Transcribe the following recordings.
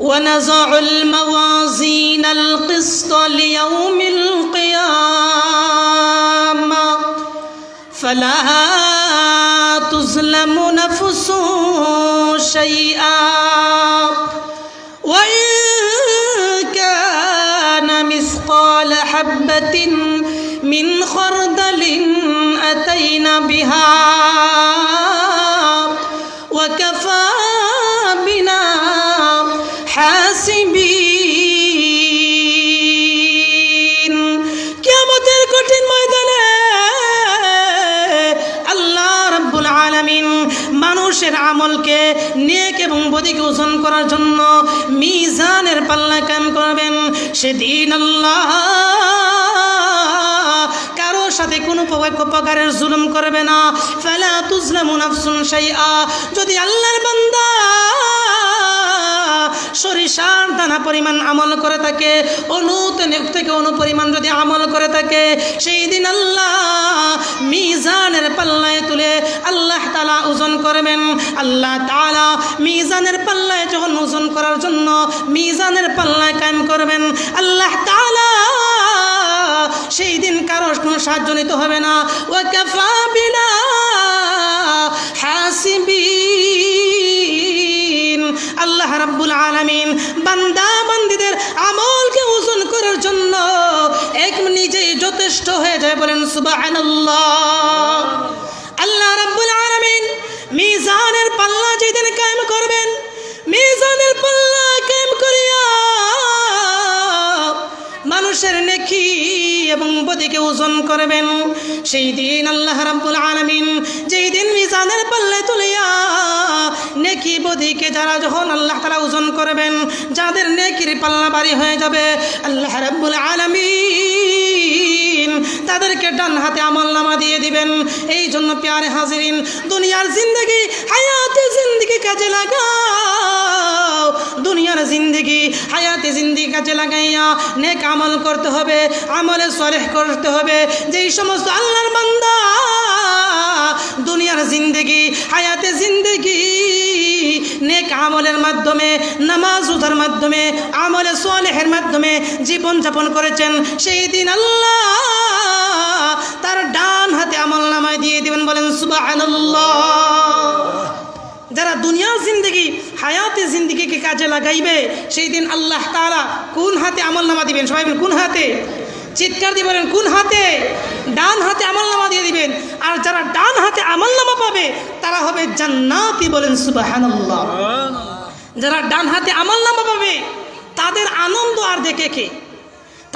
ونضع الموازين القسط ليوم القيامة فلا تظلم نفس شيئا وإن كان مثقال حبة من خردل أتينا بها وكفى بنا حاسبين কিয়ামতের কঠিন ময়দানে আল্লাহ রাব্বুল আলামিন মানুষের আমলকে নেক এবং বদকে ওজন করার জন্য মিজানের পাল্লা কায়েম করবেন। সেদিন আল্লাহ সাথে কোনো প্রকারের জুলুম করবে না। ফালা তুজলামু নাফসুন শাইআ, যদি আল্লাহর বান্দা সরিষার দানা পরিমাণ আমল করে থাকে, থেকে অনুপরিমাণ যদি আমল করে থাকে, সেই দিন আল্লাহ মিজানের পাল্লায় তুলে আল্লাহ তাআলা ওজন করবেন। আল্লাহ তাআলা মিজানের পাল্লায় যখন ওজন করার জন্য মিজানের পাল্লায় কায়েম করবেন, আল্লাহ তাআলা সেই দিন কারোর কোনো সাহায্য নিতে হবে না। ওয়াকাফা বিনা হাসিবিন, আল্লাহ রাব্বুল আলামিন বান্দা বান্দীদের আমলকে ওজন করার জন্য এক নিজেই যথেষ্ট হয়ে যায়। বলেন সুবহানাল্লাহ। আল্লাহ রাব্বুল আলামিন মিজানের পাল্লা যেদিন কায়েম করবেন, মিজানের পাল্লা কায়েম করিয়া মানুষের নেকি এবং বদিকে ওজন করবেন, সেই দিন আল্লাহ রাব্বুল আলামিন যেই দিন মিজানের পাল্লায় তুলিয়া নেকি বদিকে যারা যখন আল্লাহ তাআলা ওজন করবেন, যাদের নেকির পাল্লা ভারী হয়ে যাবে, আল্লাহ রাব্বুল আলামিন তাদেরকে ডান হাতে আমলনামা দিয়ে দিবেন। এই জন্য প্যারে হাজিরিন, দুনিয়ার জিন্দগি হায়াতে জিন্দগি কাজে লাগাও, দুনিয়ার জিন্দগি হায়াতে জিন্দগি কাজে লাগাইয়া নেক আমল করতে হবে, আমলে সালেহ করতে হবে। যেই সমস্ত আল্লাহর বান্দা দুনিয়ার জিন্দগি হায়াতে জিন্দগি নেক আমলের মাধ্যমে, নামাজ রোজার মাধ্যমে, আমলে সালেহের মাধ্যমে জীবন যাপন করেছেন, সেই দিন আল্লাহ তার ডান হাতে আমলনামায় দিয়ে দিবেন। বলেন সুবহানাল্লাহ। যারা দুনিয়ার জিন্দগি হায়াতে জিন্দগিকে কাজে লাগাইবে, সেই দিন আল্লাহ তাআলা কোন হাতে আমলনামা দিবেন? সবাই বলেন কোন হাতে? চিৎকার দিয়ে বলেন কোন হাতে? ডান হাতে আমলনামা দিয়ে দিবেন। আর যারা ডান হাতে আমলনামা পাবে তারা হবে জান্নাতি। বলেন সুবহানাল্লাহ। যারা ডান হাতে আমলনামা পাবে তাদের আনন্দ আর দেখে কে?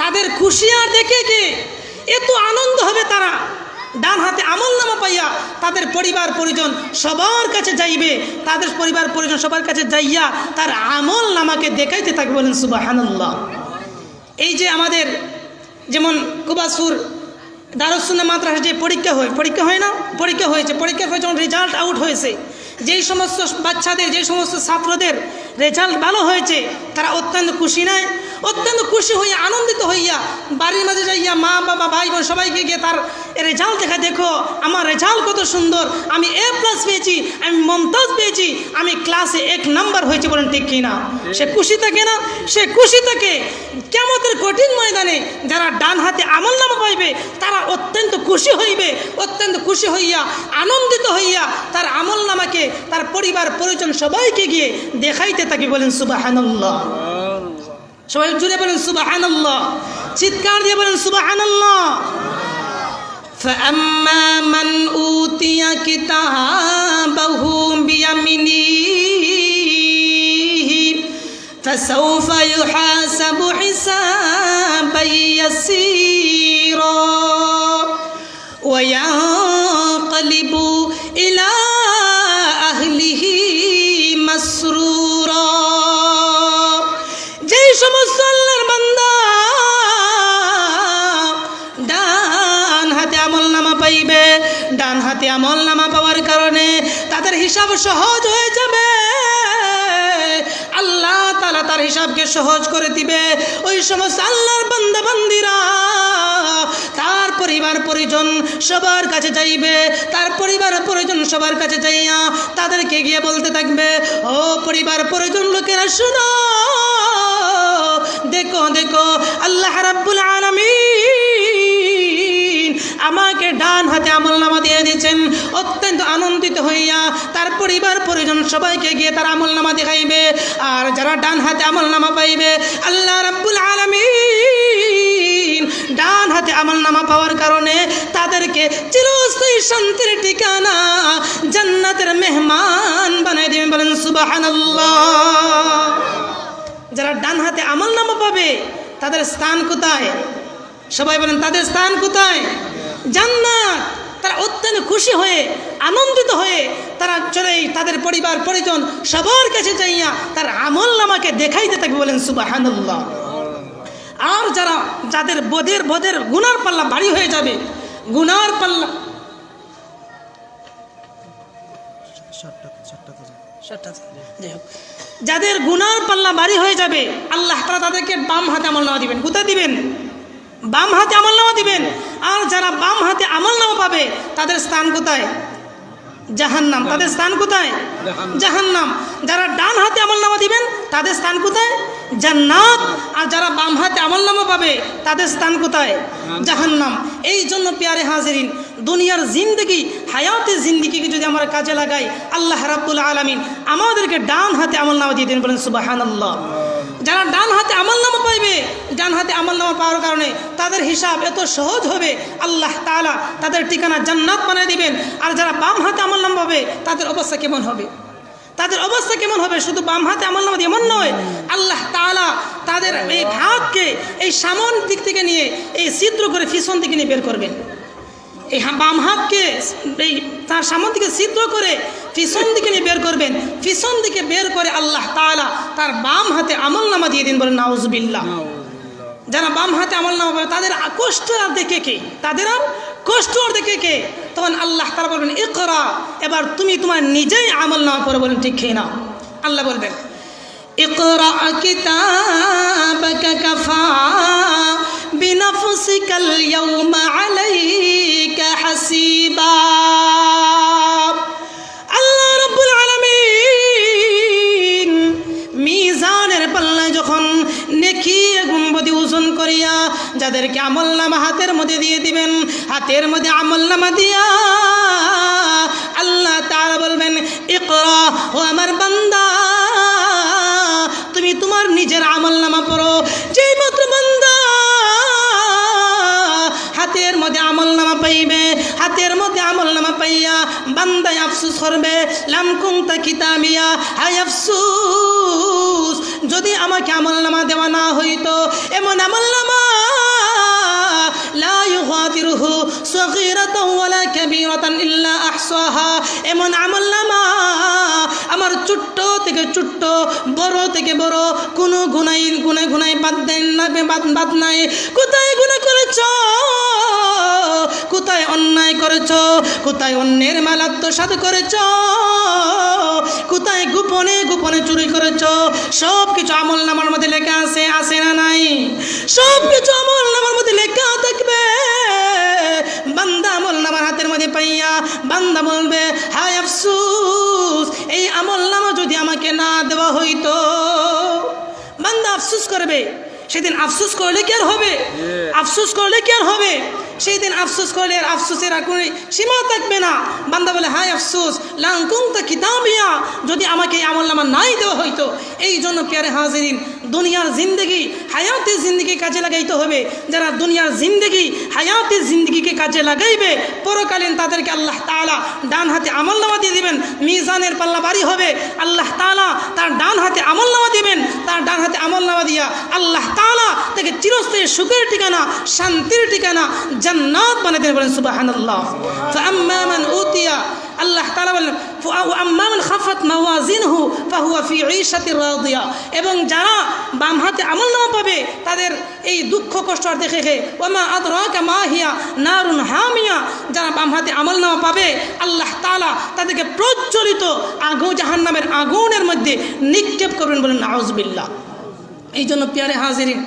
তাদের খুশি আর দেখে কে? এত আনন্দ হবে তারা ডান হাতে আমলনামা পাইয়া, তাদের পরিবার পরিজন সবার কাছে যাইবে, তাদের পরিবার পরিজন সবার কাছে যাইয়া তার আমলনামাকে দেখাইতে থাকবে। বলেন সুবহানাল্লাহ। এই যে আমাদের যেমন কুবাসুর দারুস সুন্নাহ মাদ্রাসা যে পরীক্ষা হয় না, পরীক্ষা হয়েছে, পরীক্ষার পর যখন রেজাল্ট আউট হয়েছে, যেই সমস্ত বাচ্চাদের, যে সমস্ত ছাত্রদের রেজাল্ট ভালো হয়েছে, তারা অত্যন্ত খুশি নয়, অত্যন্ত খুশি হইয়া আনন্দিত হইয়া বাড়ির মাঝে যাইয়া মা বাবা ভাই বোন সবাইকে গিয়ে তার রেজাল্ট দেখা, দেখো আমার রেজাল্ট কত সুন্দর, আমি A+ পেয়েছি, আমি মমতাজ পেয়েছি, আমি ক্লাসে 1 নাম্বার হয়েছি। বলেন ঠিক কিনা? সে খুশি থাকে না? সে খুশি থাকে। কিয়ামতের কঠিন ময়দানে যারা ডান হাতে আমলনামা পাইবে তারা অত্যন্ত খুশি হইবে, অত্যন্ত খুশি হইয়া আনন্দিত হইয়া তার আমলনামাকে তার পরিবার পরিজন সবাইকে গিয়ে দেখাইতে থাকি। বলেন সুবহানাল্লাহ। সবাই জুড়ে বলেন সুবহানাল্লাহ, চিৎকার দিয়ে বলেন সুবহানাল্লাহ। فأما من أوتي كتابه بيمينه فسوف يحاسب حسابا يسيرا وينقلب إلى أهله مسرورا। যেই সমস্ত আল্লাহর বান্দা ডান হাতে আমলনামা পাইবে, ডান হাতে আমলনামা পাওয়ার কারণে তাদের হিসাব সহজ হয়ে যাবে, আল্লাহ তাআলা তার হিসাবকে সহজ করে দিবে। ওই সমস্ত আল্লাহর বান্দা বান্দিরা তার পরিবার পরিজন সবার কাছে যাইবে, তার পরিবার পরিজন সবার কাছে যাইয়া তাদেরকে গিয়ে বলতে থাকবে, ও পরিবার পরিজন লোকেরা শুনো, আল্লাহ রাব্বুল আলামিন আমাকে ডান হাতে আমলনামা দিয়ে দিয়েছেন। অত্যন্ত আনন্দিত হইয়া তার পরিবার পরিজন সবাইকে গিয়ে তার আমলনামা দেখাইবে। আর যারা ডান হাতে আমলনামা পাইবে, আল্লাহ রাব্বুল আলামিন ডান হাতে আমলনামা পাওয়ার কারণে তাদেরকে চিরস্থায়ী শান্তির ঠিকানা জান্নাতের মেহমান বানাই দিবেন। বলেন সুবহানাল্লাহ। যারা ডান হাতে আমলনামা পাবে তাদের স্থান কোথায়? সবাই বলেন তাদের স্থান কোথায়? জান্নাত। তারা অত্যন্ত খুশি হয়ে আনন্দিত হয়ে তারা চলে তাদের পরিবার পরিজন সবার কাছে যাইয়া তার আমলনামাকে দেখাইতে থাকবে। বলেন সুবহানাল্লাহ। আর যাদের বদের গুনার পাল্লা ভারী হয়ে যাবে, গুনার পাল্লা যাদের গুনার পাল্লা ভারী হয়ে যাবে, আল্লাহ তাআলা তাদেরকে বাম হাতে আমলনামা দিবেন। কোথায় দিবেন? বাম হাতে আমলনামা দিবেন। আর যারা বাম হাতে আমলনামা পাবে তাদের স্থান কোথায়? জাহান্নাম। তাদের স্থান কোথায়? জাহান্নাম। যারা ডান হাতে আমলনামা দিবেন তাদের স্থান কোথায়? জান্নাত। আর যারা বাম হাতে আমলনামা পাবে তাদের স্থান কোথায়? জাহান্নাম। এই জন্য প্যারে হাজিরিন, দুনিয়ার জিন্দগি হায়াতে জিন্দগিকে যদি আমরা কাজে লাগাই, আল্লাহ রাব্বুল আলামিন আমাদেরকে ডান হাতে আমলনামা দিয়ে দেন। বলেন সুবহানাল্লাহ। যারা ডান হাতে আমলনামা পাইবে, ডান হাতে আমলনামা পাওয়ার কারণে তাদের হিসাব এত সহজ হবে, আল্লাহ তাআলা তাদের ঠিকানা জান্নাত বানিয়ে দিবেন। আর যারা বাম হাতে আমলনামা পাবে তাদের অবস্থা কেমন হবে? তাদের অবস্থা কেমন হবে? শুধু বাম হাতে আমলনামা এমন নয়, আল্লাহ তাআলা তাদের এই ভাগকে এই সামন দিক থেকে নিয়ে এই ছিদ্র করে পিছন দিকে নিয়ে বের করবেন। এই বাম হাতকে এই তার সামন দিকে ছিদ্র করে পিছন দিকে নিয়ে বের করবেন। পিছন দিকে বের করে আল্লাহ তাআলা তার বাম হাতে আমলনামা দিয়ে দিন। বলেন নাউজুবিল্লাহ। যারা বাম হাতে আমলনামা পাবে তাদের কষ্ট আর দেখে কে? তাদের আর কষ্ট আর দেখে কে? তখন আল্লাহ তাআলা বলবেন ইকরা, এবার তুমি তোমার নিজেই আমলনামা পড়ো। বলেন ঠিক খেয়ে নাও। আল্লাহ বলবেন ইকরা কিতাবাকা কাফা বিনাফসিকাল ইয়াউমা আলাইকা হাসিবা। আল্লাহ রাব্বুল আলামিন মিজানের পাল্লা যখন নেকি গুম্বদি ওজন করিয়া যাদেরকে আমলনামা হাতের মধ্যে দিয়ে দিবেন, হাতের মধ্যে আমলনামা দিয়া আল্লাহ তাআলা বলবেন ইকরা, ও আমার বান্দা তুমি তোমার নিজের আমলনামা পড়ো। যেই মাত্র বান্দা হাতের মধ্যে আমলনামা পাইবে, হাতের মধ্যে আমলনামা পাইয়া বান্দায় আফসোস করবে, লাম কুনতা কিতাবিয়া, হায় আফসোস যদি আমাকে আমলনামা দেওয়া না হইতো। এমন আমলনামা লা ইউগাদিরুহু সগীরাতান ওয়ালা কাবীরাতান ইল্লা আহসাহা, এমন আমলনামা আমার ছোট্ট থেকে ছোট্ট, বড় থেকে বড়, কোনো গুনাই বাদ নাই। কোথায় গুনাহ করেছ, কোথায় অন্যায় করেছ, কোথায় অন্যের মাল আত্মসাৎ করেছ, কোথায় গোপনে গোপনে চুরি করেছ, সব কিছু আমলনামার মধ্যে লেখা আছে, আছে না নাই? সব কিছু আমলনামার মধ্যে লেখা থাকবে। বান্দা আমলনামার হাতের মধ্যে পাইয়া বান্দা বলবে হায় আফসোস, এই আমলনামা যদি আমাকে না দেওয়া হইতো। বান্দা আফসোস করবে। সেদিন আফসোস করলে কি আর হবে? আফসোস করলে কি আর হবে? সেই দিন আফসোস করলে আর আফসোসের আর কোনো সীমা থাকবে না। বান্দা বলে হায় আফসোস লাম কুনতা কিতাবিয়া, যদি আমাকে এই আমলনামা নাই দেওয়া হইতো। এই জন্য প্যারে হাজিরিন, দুনিয়ার জিন্দগি হায়াতের জিন্দগি কাজে লাগাইতে হবে। যারা দুনিয়ার জিন্দগি হায়াতের জিন্দগিকে কাজে লাগাইবে, পরকালীন তাদেরকে আল্লাহ তাআলা ডান হাতে আমলনামা দিয়ে দিবেন। মিজানের পাল্লা ভারী হবে, আল্লাহ তাআলা তার ডান হাতে আমলনামা দিবেন। তার ডান হাতে আমলনামা দিয়া আল্লাহ তাআলা তাকে চিরস্থায়ী সুখের ঠিকানা, শান্তির ঠিকানা জান্নাত বানিয়ে দেন। বলেন সুবহানাল্লাহ। ফাআম্মা মান উতিয়া, আল্লাহ তাআলা বলেন ওয়াম্মা মান খাফাত মাওয়াজিনহু ফাহুয়া ফি ঈশাতির রাদিয়া, এবং যারা বাম হাতে আমলনামা পাবে তাদের এই দুঃখ কষ্ট আর দেখে ওয়ামা আদরাকা মা হিয়া নারুন হামিয়া, যারা বাম হাতে আমলনামা পাবে আল্লাহ তাআলা তাদেরকে প্রজ্বলিত জাহান্নামের আগুনের মধ্যে নিক্ষেপ করবেন। বলেন নাউজুবিল্লাহ। এই জন্য প্যারে হাজিরিন,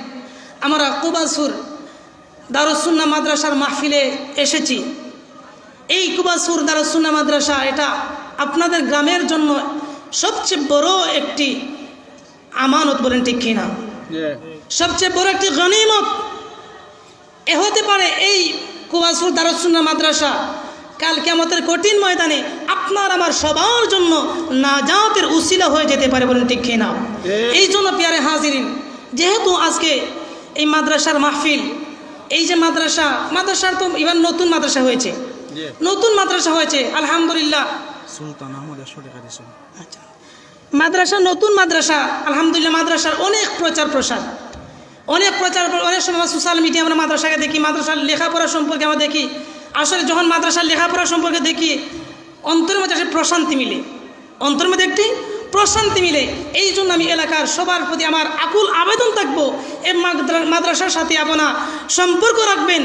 আমরা কুবাসুর দারুস সুন্নাহ মাদ্রাসার মাহফিলে এসেছি। এই কুবাসুর দারুস সুন্নাহ মাদ্রাসা এটা আপনাদের গ্রামের জন্য সবচেয়ে বড় একটি আমানত। বলেন ঠিক কিনা? সবচেয়ে বড় একটি গনিমত এ হতে পারে এই কুয়াসুর দারুস সুন্নাহ মাদ্রাসা কাল কিয়ামতের কঠিন ময়দানে আপনার আমার সবার জন্য নাজাতের উসিলা হয়ে যেতে পারে, বলেন ঠিক কিনা? এই জন্য প্রিয় হাজিরিন, যেহেতু আজকে এই মাদ্রাসার মাহফিল, এই যে মাদ্রাসার তো এবার নতুন মাদ্রাসা হয়েছে, আলহামদুলিল্লাহ। সুলতান আহমদ আচ্ছা, নতুন মাদ্রাসা আলহামদুলিল্লাহ। মাদ্রাসার অনেক প্রচার অনেক সময় সোশ্যাল মিডিয়া আমরা মাদ্রাসাকে দেখি, মাদ্রাসার লেখাপড়া সম্পর্কে আমরা দেখি। আসলে যখন মাদ্রাসার লেখাপড়া সম্পর্কে দেখি, অন্তরের মধ্যে একটি প্রশান্তি মিলে। এই জন্য আমি এলাকার সবার প্রতি আমার আকুল আবেদন থাকবো, এই মাদ্রাসার সাথে আপনারা সম্পর্ক রাখবেন।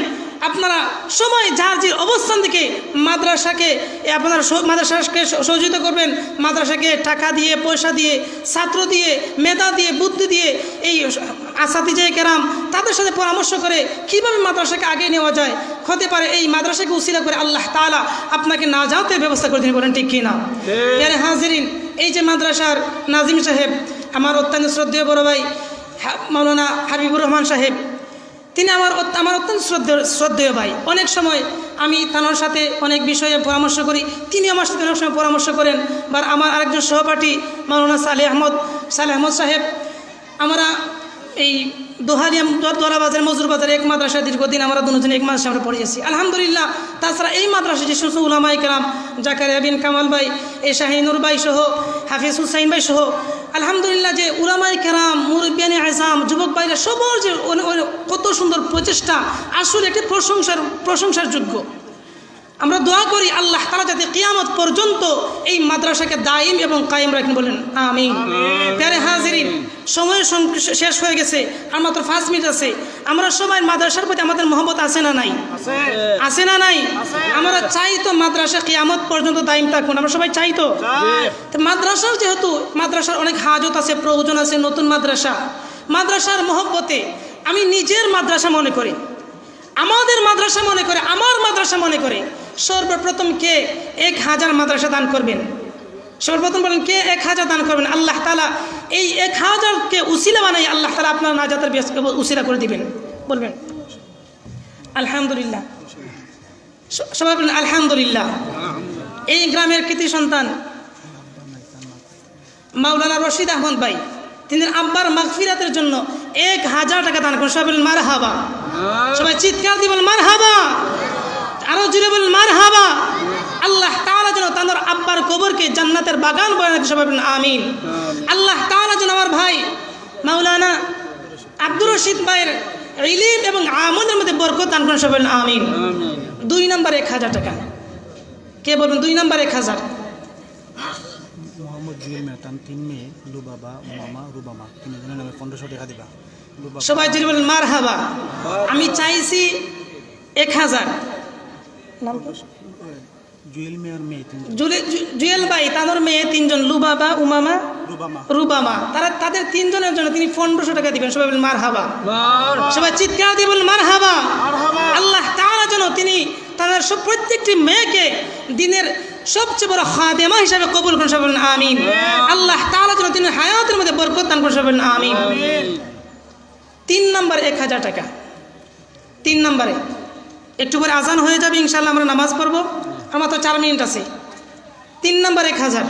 আপনারা সবাই যার যে অবস্থান থেকে মাদ্রাসাকে সহযোগিতা করবেন। মাদ্রাসাকে টাকা দিয়ে, পয়সা দিয়ে, ছাত্র দিয়ে, মেধা দিয়ে, বুদ্ধি দিয়ে, এই আসাতিজে কেরাম তাদের সাথে পরামর্শ করে কীভাবে মাদ্রাসাকে আগে নেওয়া যায়। হতে পারে এই মাদ্রাসাকে উসিলা করে আল্লাহ তাআলা আপনাকে নাজাতের ব্যবস্থা করে দিন, বলেন ঠিক কিনা? প্রিয় হাজিরিন, এই যে মাদ্রাসার নাজিম সাহেব, আমার অত্যন্ত শ্রদ্ধেয় বড় ভাই মাওলানা হাবিবুর রহমান সাহেব, তিনি আমার অত্যন্ত শ্রদ্ধেয় ভাই। অনেক সময় আমি তার সাথে অনেক বিষয়ে পরামর্শ করি, তিনি আমার সাথে অনেক সময় পরামর্শ করেন। বা আমার আরেকজন সহপাঠী মাওলানা সালেহ আহমদ সাহেব, আমরা এই দোলাবাজার মজুরবাজার এক মাদ্রাসা দীর্ঘদিন আমরা দুজন এক মাদ্রাসা আমরা পড়িয়েছি, আলহামদুলিল্লাহ। তাছাড়া এই মাদ্রাসা যে সমস্ত উলামায়ে কেরাম, জাকারিয়া বিন কামাল ভাই, এ শাহিনুর ভাই সহ, হাফিজ হুসাইন ভাই সহ, আলহামদুলিল্লাহ, যে উলামায়ে কেরাম, মুরব্বিয়ানে আযম, যুবক ভাইরা সবার যে কত সুন্দর প্রচেষ্টা, আসলে একটি প্রশংসার যোগ্য। আমরা দোয়া করি আল্লাহ তাআলা যাতে কিয়ামত পর্যন্ত এই মাদ্রাসাকে দায়িম এবং কায়েম রাখেন, বলেন আমিন। প্রিয় হাজিরিন, সময় শেষ হয়ে গেছে, আর মাত্র 5 মিনিট আছে। আমরা সবাই মাদ্রাসার প্রতি আমাদের মহব্বত আছে না নাই? আমরা চাই তো মাদ্রাসা কিয়ামত পর্যন্ত দায়িম থাকুন, আমরা সবাই চাই তো। মাদ্রাসার যেহেতু মাদ্রাসার অনেক হাজত আছে, প্রয়োজন আছে, নতুন মাদ্রাসার মহব্বতে আমি নিজের মাদ্রাসা মনে করি, আমাদের মাদ্রাসা মনে করে, আমার মাদ্রাসা মনে করে সর্বপ্রথম কে 1000 মাদ্রাসা দান করবেন? সর্বপ্রথম বলেন, কে 1000 দান করবেন? আল্লাহ তাআলা এই 1000কে উসিলা বানাই আল্লাহ তাআলা আপনার নাজাতের উসিলা করে দিবেন, বলবেন আলহামদুলিল্লাহ। সবাই বলেন আলহামদুলিল্লাহ। এই গ্রামের কৃতি সন্তান মাওলানা রশিদ আহমদ ভাই, তিনি আব্বার মাগফিরাতের জন্য 1000 টাকা দান করেন। সবাই বলেন মারহাবা, সবাই চিৎকার দিয়ে বলেন মারহাবা, আরো জোরে বলেন মারহাবা। আল্লাহ তাআলা যেন তাদের আব্বার কবরকে জান্নাতের বাগান বানায় দিতে, সবাই বলেন আমিন। আল্লাহ তাআলা যেন আমার ভাই মাওলানা আব্দুর রশিদ ভাইয়ের ইলম এবং আমলের মধ্যে বরকত দান করেন, সবাই বলেন আমিন। 2 নম্বর 1000 টাকা কে বলবেন? 2 নম্বর 1000 মোহাম্মদ জুয়েল মেহতান, 3 মেয়ে, লুবাবা, উমামা, রুবামা, 3 জনের নামে 1500 টাকা দিবা। সবাই যদি বলেন মারহাবা। আমি চাইছি 1000। জুয়েল মেয়ের মেয়ে 3 জুয়েল ভাই, তাদের মেয়ে 3 জন, লুবাবা, উমামা, রুবামা, তাদের 3 জনের জন্য তিনি 1500 টাকা দিবেন। সবাই বলেন মারহাবা, সবাই চিৎকার দিয়ে বলেন মারহাবা। আল্লাহ তাআলা যেন তিনি তাদের প্রত্যেকটি মেয়েকে দিনের সবচেয়ে বড় খাদেমা হিসাবে কবুল করেন, সবাই বলেন আমিন। আল্লাহ তাআলা যেন তিনি হায়াতের মধ্যে বরকত দান করেন, সবাই বলেন আমিন। 3 নম্বর 1000 টাকা। 3 নম্বরে একটু পরে আজান হয়ে যাবে, ইনশাআল্লাহ আমরা নামাজ পড়বো, আমার তো 4 মিনিট আছে। 3 নম্বর 1000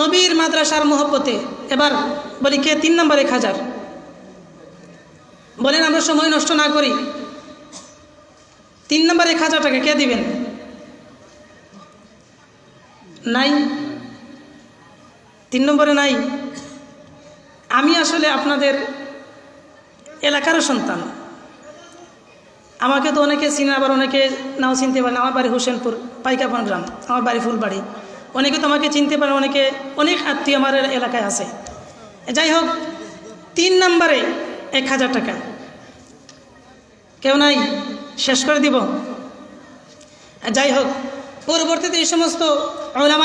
নবীর মাদ্রাসার মহব্বতে। এবার বলি কে 3 নম্বর 1000 বলেন, আমরা সময় নষ্ট না করি। 3 নম্বর 1000 টাকা কে দিবেন? নাই, 3 নম্বরে নাই। আমি আসলে আপনাদের এলাকারও সন্তান, আমাকে তো অনেকে চিনে, আবার অনেকে নাও চিনতে পারেন। আমার বাড়ি হোসেনপুর পাইকাপান গ্রাম, আমার বাড়ি ফুলবাড়ি। অনেকে তো আমাকে চিনতে পারে, অনেক আত্মীয় আমার এলাকায় আছে। যাই হোক, 3 নম্বরে 1000 টাকা কেউ নাই? শেষ করে দিব। যাই হোক, পরবর্তীতে এই সমস্ত উলামা